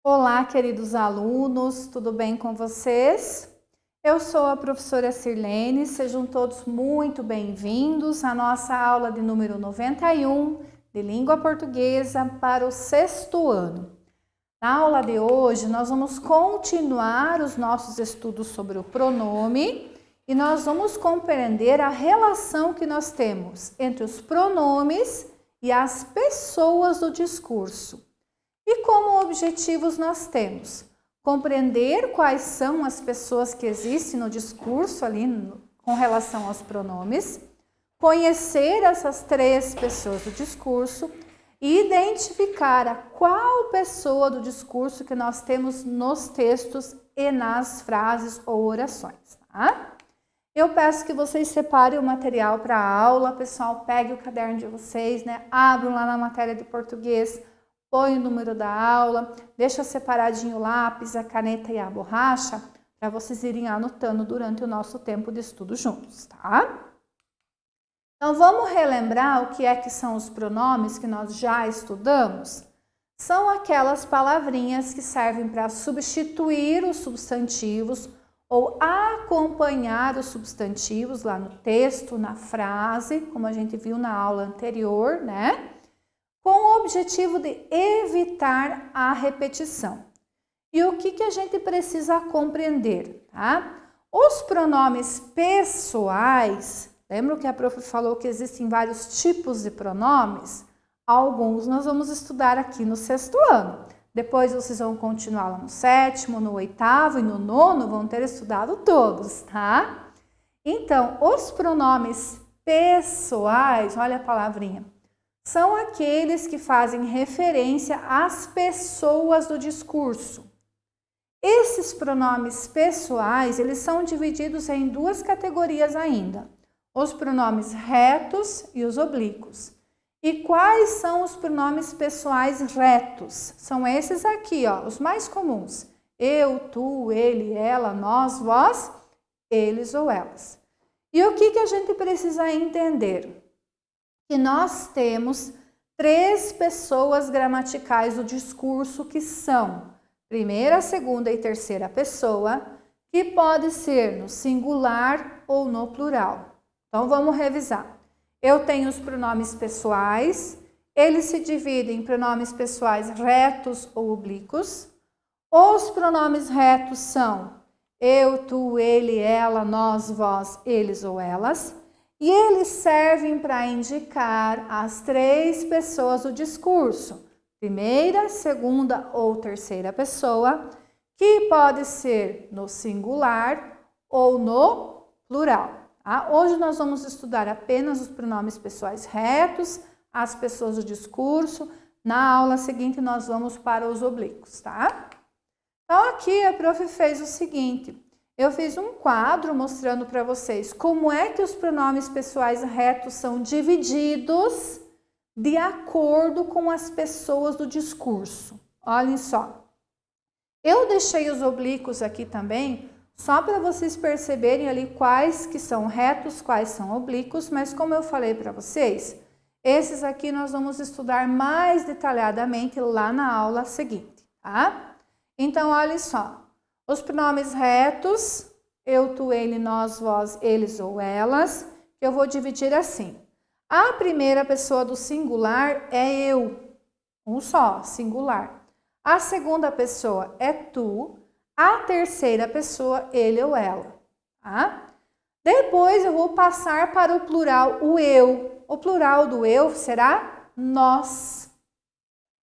Olá, queridos alunos, tudo bem com vocês? Eu sou a professora Sirlene, sejam todos muito bem-vindos à nossa aula de número 91 de língua portuguesa para o sexto ano. Na aula de hoje, nós vamos continuar os nossos estudos sobre o pronome e nós vamos compreender a relação que nós temos entre os pronomes e as pessoas do discurso. E como objetivos nós temos? Compreender quais são as pessoas que existem no discurso ali com relação aos pronomes, conhecer essas três pessoas do discurso e identificar a qual pessoa do discurso que nós temos nos textos e nas frases ou orações, tá? Eu peço que vocês separem o material para a aula, pessoal, pegue o caderno de vocês, né? Abram lá na matéria de português, põe o número da aula, deixa separadinho o lápis, a caneta e a borracha, para vocês irem anotando durante o nosso tempo de estudo juntos, tá? Então, vamos relembrar o que é que são os pronomes que nós já estudamos? São aquelas palavrinhas que servem para substituir os substantivos ou acompanhar os substantivos lá no texto, na frase, como a gente viu na aula anterior, né? Com o objetivo de evitar a repetição. E o que a gente precisa compreender, tá? Os pronomes pessoais, lembra que a prof falou que existem vários tipos de pronomes? Alguns nós vamos estudar aqui no sexto ano. Depois vocês vão continuar lá no sétimo, no oitavo e no nono, vão ter estudado todos, tá? Então, os pronomes pessoais, olha a palavrinha, são aqueles que fazem referência às pessoas do discurso. Esses pronomes pessoais, eles são divididos em duas categorias ainda, os pronomes retos e os oblíquos. E quais são os pronomes pessoais retos? São esses aqui, ó, os mais comuns. Eu, tu, ele, ela, nós, vós, eles ou elas. E o que a gente precisa entender? Que nós temos três pessoas gramaticais do discurso que são primeira, segunda e terceira pessoa, que pode ser no singular ou no plural. Então, vamos revisar. Eu tenho os pronomes pessoais, eles se dividem em pronomes pessoais retos ou oblíquos. Os pronomes retos são eu, tu, ele, ela, nós, vós, eles ou elas. E eles servem para indicar as três pessoas do discurso, primeira, segunda ou terceira pessoa, que pode ser no singular ou no plural. Tá? Hoje nós vamos estudar apenas os pronomes pessoais retos, as pessoas do discurso. Na aula seguinte nós vamos para os oblíquos, tá? Então aqui a prof fez o seguinte. Eu fiz um quadro mostrando para vocês como é que os pronomes pessoais retos são divididos de acordo com as pessoas do discurso. Olhem só. Eu deixei os oblíquos aqui também, só para vocês perceberem ali quais que são retos, quais são oblíquos, mas como eu falei para vocês, esses aqui nós vamos estudar mais detalhadamente lá na aula seguinte, tá? Então, olhem só. Os pronomes retos, eu, tu, ele, nós, vós, eles ou elas, que eu vou dividir assim. A primeira pessoa do singular é eu, um só, singular. A segunda pessoa é tu, a terceira pessoa, ele ou ela, tá? Depois eu vou passar para o plural, o eu. O plural do eu será nós.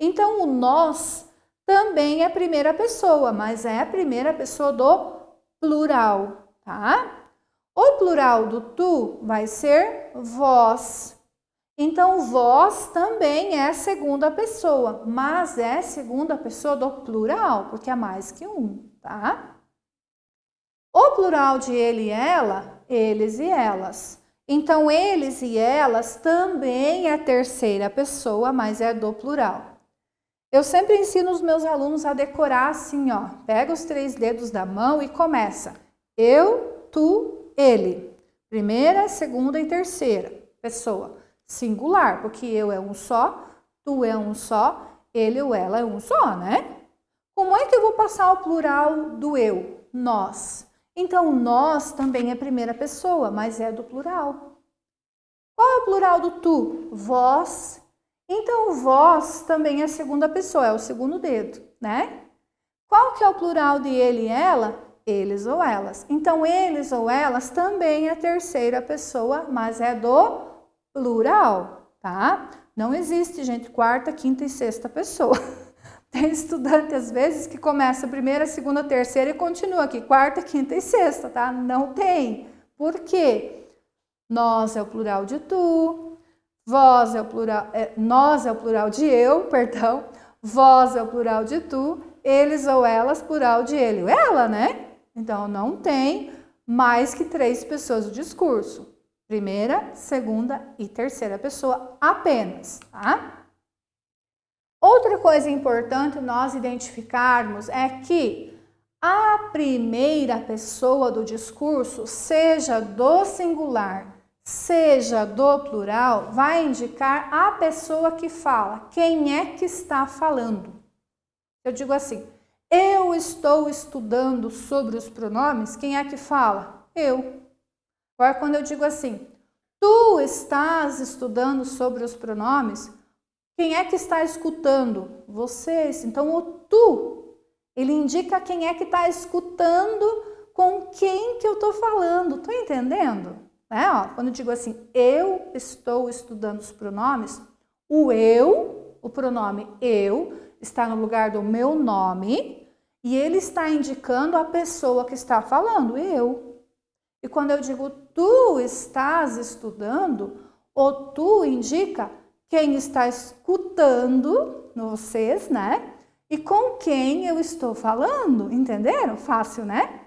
Então, o nós também é a primeira pessoa, mas é a primeira pessoa do plural, tá? O plural do tu vai ser vós. Então, vós também é a segunda pessoa, mas é a segunda pessoa do plural, porque é mais que um, tá? O plural de ele e ela, eles e elas. Então, eles e elas também é a terceira pessoa, mas é do plural. Eu sempre ensino os meus alunos a decorar assim, ó. Pega os três dedos da mão e começa. Eu, tu, ele. Primeira, segunda e terceira pessoa. Singular, porque eu é um só, tu é um só, ele ou ela é um só, né? Como é que eu vou passar o plural do eu? Nós. Então, nós também é primeira pessoa, mas é do plural. Qual é o plural do tu? Vós. Então, vós também é segunda pessoa, é o segundo dedo, né? Qual que é o plural de ele e ela? Eles ou elas. Então, eles ou elas também é terceira pessoa, mas é do plural, tá? Não existe, gente, quarta, quinta e sexta pessoa. Tem estudante, às vezes, que começa primeira, segunda, terceira e continua aqui, quarta, quinta e sexta, tá? Não tem. Por quê? Nós é o plural de tu, vós é o plural, nós é o plural de eu, perdão, vós é o plural de tu, eles ou elas, plural de ele ou ela, né? Então, não tem mais que 3 pessoas do discurso. Primeira, segunda e terceira pessoa apenas, tá? Outra coisa importante nós identificarmos é que a primeira pessoa do discurso, seja do singular, seja do plural, vai indicar a pessoa que fala, quem é que está falando. Eu digo assim, eu estou estudando sobre os pronomes, quem é que fala? Eu. Agora, quando eu digo assim, tu estás estudando sobre os pronomes, quem é que está escutando? Vocês. Então, o tu, ele indica quem é que está escutando com quem que eu estou falando. Estou entendendo? Quando eu digo assim, eu estou estudando os pronomes, o eu, o pronome eu, está no lugar do meu nome e ele está indicando a pessoa que está falando, eu. E quando eu digo tu estás estudando, o tu indica quem está escutando, vocês, né? E com quem eu estou falando, entenderam? Fácil, né?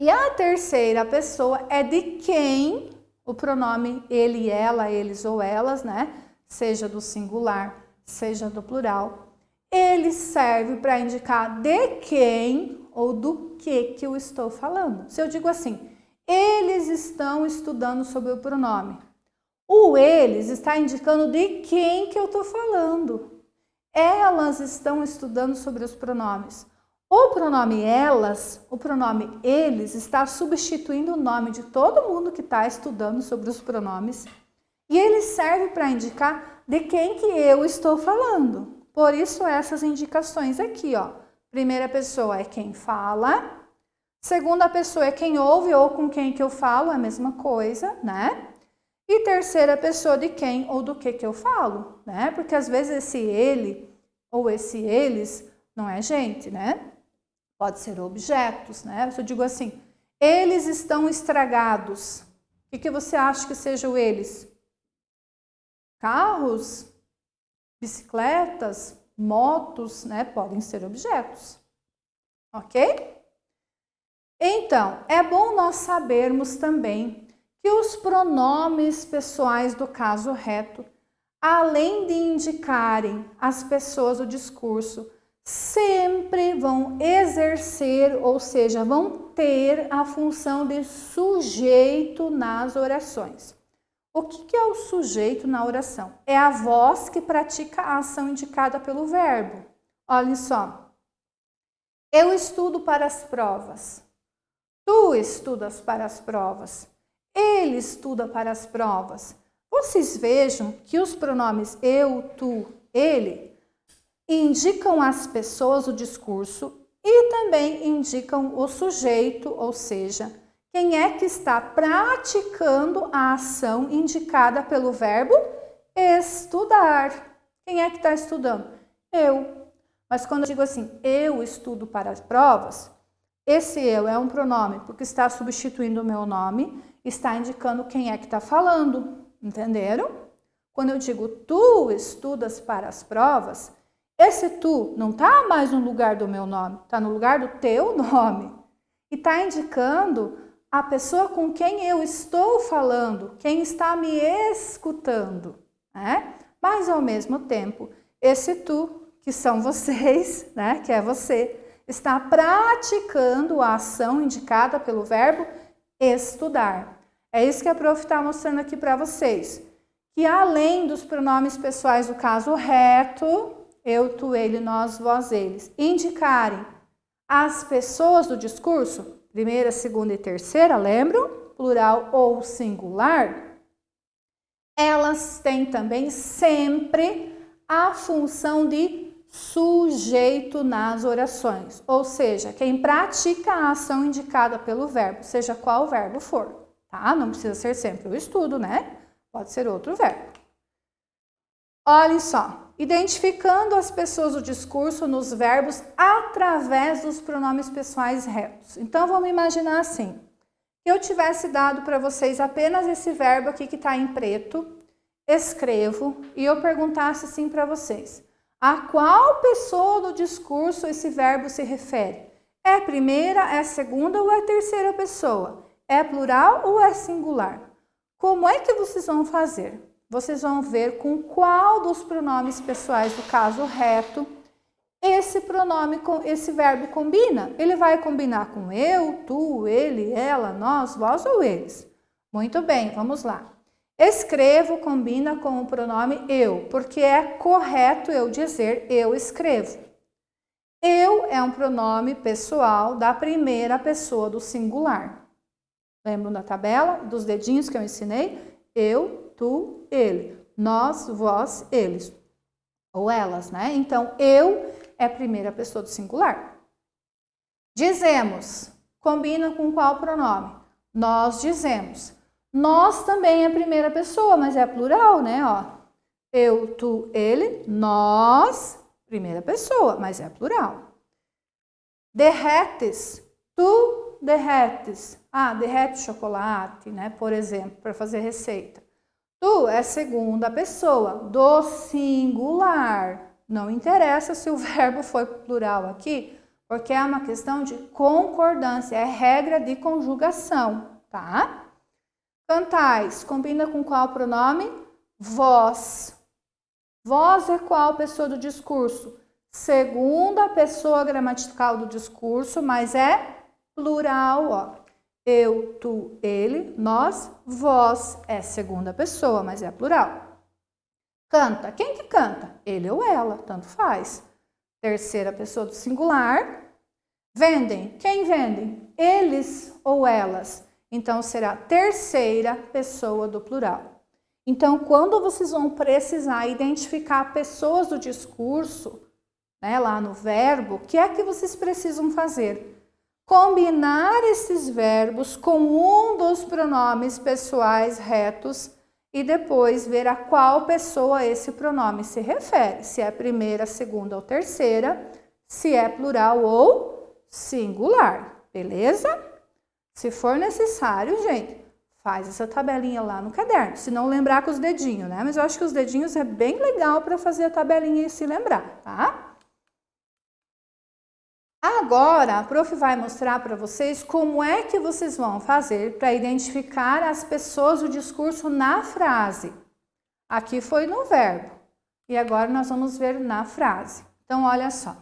E a terceira pessoa é de quem o pronome ele, ela, eles ou elas, né? Seja do singular, seja do plural. Ele serve para indicar de quem ou do que eu estou falando. Se eu digo assim, eles estão estudando sobre o pronome. O eles está indicando de quem que eu estou falando. Elas estão estudando sobre os pronomes. O pronome elas, o pronome eles, está substituindo o nome de todo mundo que está estudando sobre os pronomes. E ele serve para indicar de quem que eu estou falando. Por isso, essas indicações aqui, ó. Primeira pessoa é quem fala. Segunda pessoa é quem ouve ou com quem que eu falo, é a mesma coisa, né? E terceira pessoa de quem ou do que eu falo, né? Porque às vezes esse ele ou esse eles não é gente, né? Pode ser objetos, né? Se eu digo assim, eles estão estragados. O que você acha que sejam eles? Carros, bicicletas, motos, né? Podem ser objetos, ok? Então, é bom nós sabermos também que os pronomes pessoais do caso reto, além de indicarem as pessoas do discurso, sempre vão exercer, ou seja, vão ter a função de sujeito nas orações. O que é o sujeito na oração? É a voz que pratica a ação indicada pelo verbo. Olhem só. Eu estudo para as provas. Tu estudas para as provas. Ele estuda para as provas. Vocês vejam que os pronomes eu, tu, ele indicam as pessoas o discurso e também indicam o sujeito, ou seja, quem é que está praticando a ação indicada pelo verbo estudar. Quem é que está estudando? Eu. Mas quando eu digo assim, eu estudo para as provas, esse eu é um pronome porque está substituindo o meu nome, está indicando quem é que está falando, entenderam? Quando eu digo tu estudas para as provas, esse tu não está mais no lugar do meu nome, está no lugar do teu nome. E está indicando a pessoa com quem eu estou falando, quem está me escutando, né? Mas ao mesmo tempo, esse tu, que são vocês, né? Que é você, está praticando a ação indicada pelo verbo estudar. É isso que a prof está mostrando aqui para vocês. Que além dos pronomes pessoais do caso reto, eu, tu, ele, nós, vós, eles, indicarem as pessoas do discurso, primeira, segunda e terceira, lembram? Plural ou singular, elas têm também sempre a função de sujeito nas orações, ou seja, quem pratica a ação indicada pelo verbo, seja qual verbo for, tá? Não precisa ser sempre o estudo, né? Pode ser outro verbo. Olhem só, identificando as pessoas do discurso nos verbos através dos pronomes pessoais retos. Então, vamos imaginar assim, que eu tivesse dado para vocês apenas esse verbo aqui que está em preto, escrevo, e eu perguntasse assim para vocês, a qual pessoa do discurso esse verbo se refere? É primeira, é segunda ou é terceira pessoa? É plural ou é singular? Como é que vocês vão fazer? Vocês vão ver com qual dos pronomes pessoais do caso reto esse verbo combina. Ele vai combinar com eu, tu, ele, ela, nós, vós ou eles? Muito bem, vamos lá. Escrevo combina com o pronome eu, porque é correto eu dizer eu escrevo. Eu é um pronome pessoal da primeira pessoa do singular. Lembram da tabela, dos dedinhos que eu ensinei? Eu, tu, ele. Nós, vós, eles. Ou elas, né? Então, eu é a primeira pessoa do singular. Dizemos, combina com qual pronome? Nós dizemos. Nós também é a primeira pessoa, mas é plural, né? Ó, eu, tu, ele, nós, primeira pessoa, mas é plural. Derretes, tu derretes. Ah, derrete chocolate, né? Por exemplo, para fazer receita. Tu é segunda pessoa do singular. Não interessa se o verbo foi plural aqui, porque é uma questão de concordância, é regra de conjugação, tá? Cantais, combina com qual pronome? Vós. Vós é qual pessoa do discurso? Segunda pessoa gramatical do discurso, mas é plural, ó. Eu, tu, ele, nós, vós é segunda pessoa, mas é plural. Canta. Quem que canta? Ele ou ela, tanto faz. Terceira pessoa do singular. Vendem. Quem vendem? Eles ou elas. Então, será terceira pessoa do plural. Então, quando vocês vão precisar identificar pessoas do discurso, né, lá no verbo, o que é que vocês precisam fazer? Combinar esses verbos com um dos pronomes pessoais retos e depois ver a qual pessoa esse pronome se refere. Se é primeira, segunda ou terceira, se é plural ou singular, beleza? Se for necessário, gente, faz essa tabelinha lá no caderno. Se não lembrar com os dedinhos, né? Mas eu acho que os dedinhos é bem legal para fazer a tabelinha e se lembrar, tá? Agora, a prof vai mostrar para vocês como é que vocês vão fazer para identificar as pessoas do discurso na frase. Aqui foi no verbo e agora nós vamos ver na frase. Então, olha só.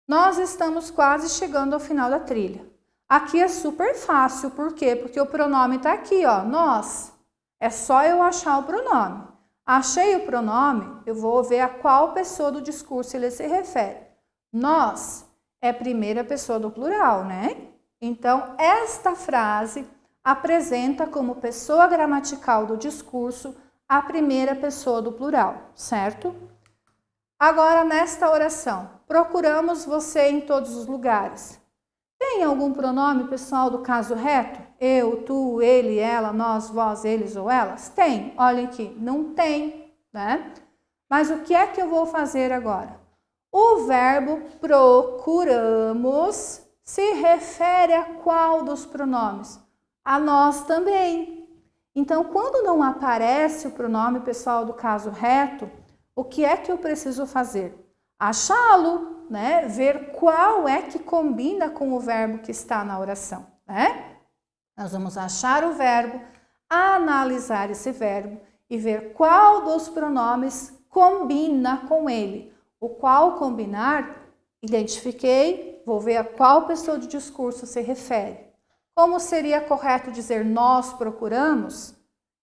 Nós estamos quase chegando ao final da trilha. Aqui é super fácil, por quê? Porque o pronome está aqui, ó, nós. É só eu achar o pronome. Achei o pronome, eu vou ver a qual pessoa do discurso ele se refere. Nós é primeira pessoa do plural, né? Então, esta frase apresenta como pessoa gramatical do discurso a primeira pessoa do plural, certo? Agora, nesta oração, procuramos você em todos os lugares. Tem algum pronome pessoal do caso reto? Eu, tu, ele, ela, nós, vós, eles ou elas? Tem. Olha aqui, não tem, né? Mas o que é que eu vou fazer agora? O verbo procuramos se refere a qual dos pronomes? A nós também. Então, quando não aparece o pronome pessoal do caso reto, o que é que eu preciso fazer? Achá-lo, né? Ver qual é que combina com o verbo que está na oração, né? Nós vamos achar o verbo, analisar esse verbo e ver qual dos pronomes combina com ele. O qual combinar, identifiquei, vou ver a qual pessoa do discurso se refere. Como seria correto dizer nós procuramos?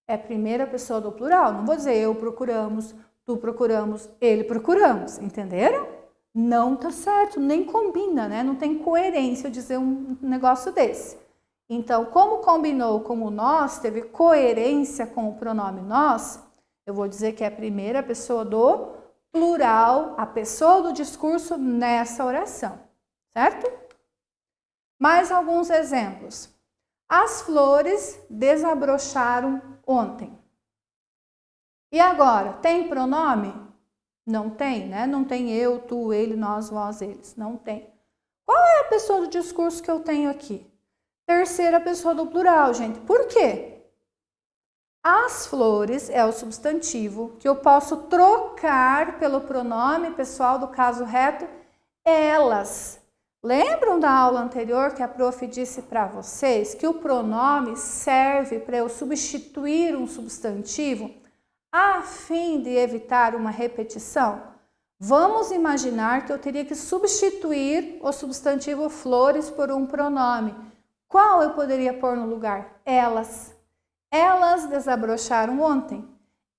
É primeira pessoa do plural, não vou dizer eu procuramos, tu procuramos, ele procuramos, entenderam? Não tá certo, nem combina, né? Não tem coerência dizer um negócio desse. Então, como combinou com o nós, teve coerência com o pronome nós, eu vou dizer que é a primeira pessoa do plural, a pessoa do discurso nessa oração, certo? Mais alguns exemplos. As flores desabrocharam ontem. E agora, tem pronome? Não tem, né? Não tem eu, tu, ele, nós, vós, eles. Não tem. Qual é a pessoa do discurso que eu tenho aqui? Terceira pessoa do plural, gente. Por quê? As flores é o substantivo que eu posso trocar pelo pronome pessoal do caso reto, elas. Lembram da aula anterior que a prof disse para vocês que o pronome serve para eu substituir um substantivo a fim de evitar uma repetição? Vamos imaginar que eu teria que substituir o substantivo flores por um pronome. Qual eu poderia pôr no lugar? Elas. Elas desabrocharam ontem.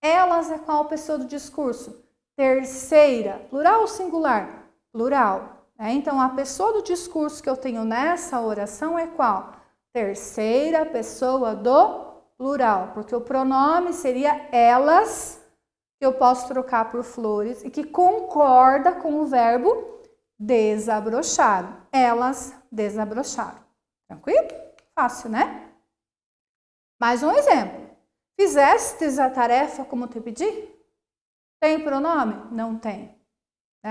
Elas é qual pessoa do discurso? Terceira. Plural ou singular? Plural. Então, a pessoa do discurso que eu tenho nessa oração é qual? Terceira pessoa do plural. Porque o pronome seria elas, que eu posso trocar por flores e que concorda com o verbo desabrocharam. Elas desabrocharam. Tranquilo? Fácil, né? Mais um exemplo. Fizestes a tarefa como te pedi? Tem pronome? Não tem.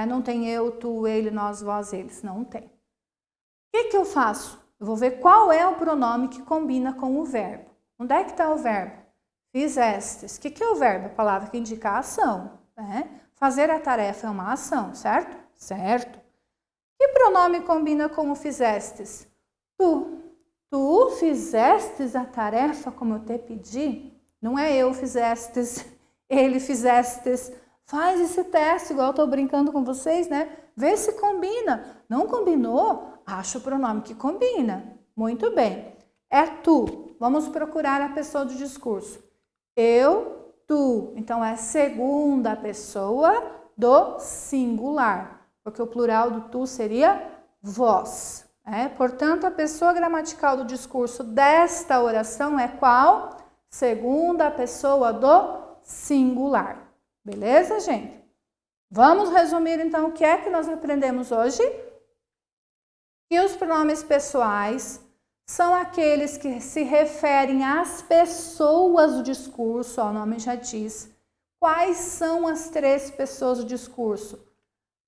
Não tem eu, tu, ele, nós, vós, eles. Não tem. O que eu faço? Eu vou ver qual é o pronome que combina com o verbo. Onde é que está o verbo? Fizestes. O que é o verbo? A palavra que indica a ação. Fazer a tarefa é uma ação, certo? Certo. Que pronome combina com o fizestes? Tu. Tu fizestes a tarefa como eu te pedi? Não é eu fizestes, ele fizestes. Faz esse teste, igual eu estou brincando com vocês, né? Vê se combina. Não combinou? Acha o pronome que combina. Muito bem. É tu. Vamos procurar a pessoa do discurso. Eu, tu. Então, é segunda pessoa do singular. Porque o plural do tu seria vós. Portanto, a pessoa gramatical do discurso desta oração é qual? Segunda pessoa do singular. Beleza, gente? Vamos resumir, então, o que é que nós aprendemos hoje? Que os pronomes pessoais são aqueles que se referem às pessoas do discurso, o nome já diz. Quais são as três pessoas do discurso?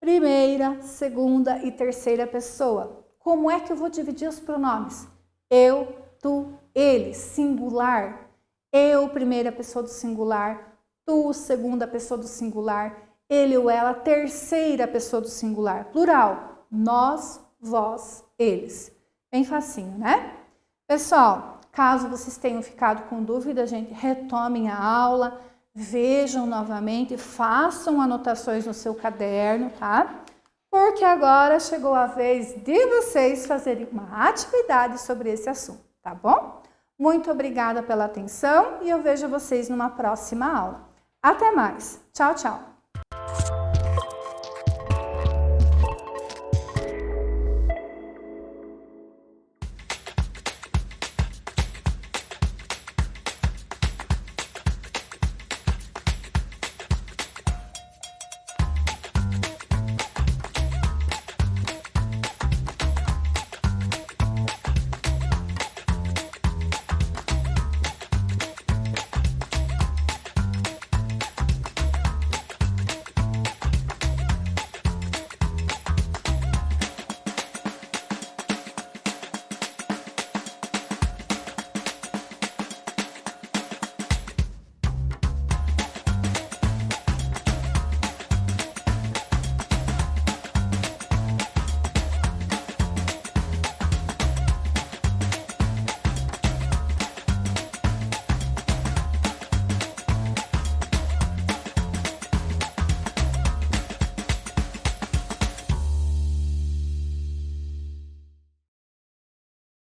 Primeira, segunda e terceira pessoa. Como é que eu vou dividir os pronomes? Eu, tu, ele, singular. Eu, primeira pessoa do singular. Tu, segunda pessoa do singular. Ele ou ela, terceira pessoa do singular. Plural. Nós, vós, eles. Bem facinho, né? Pessoal, caso vocês tenham ficado com dúvida, gente, retomem a aula, vejam novamente, façam anotações no seu caderno, tá? Porque agora chegou a vez de vocês fazerem uma atividade sobre esse assunto, tá bom? Muito obrigada pela atenção e eu vejo vocês numa próxima aula. Até mais. Tchau, tchau.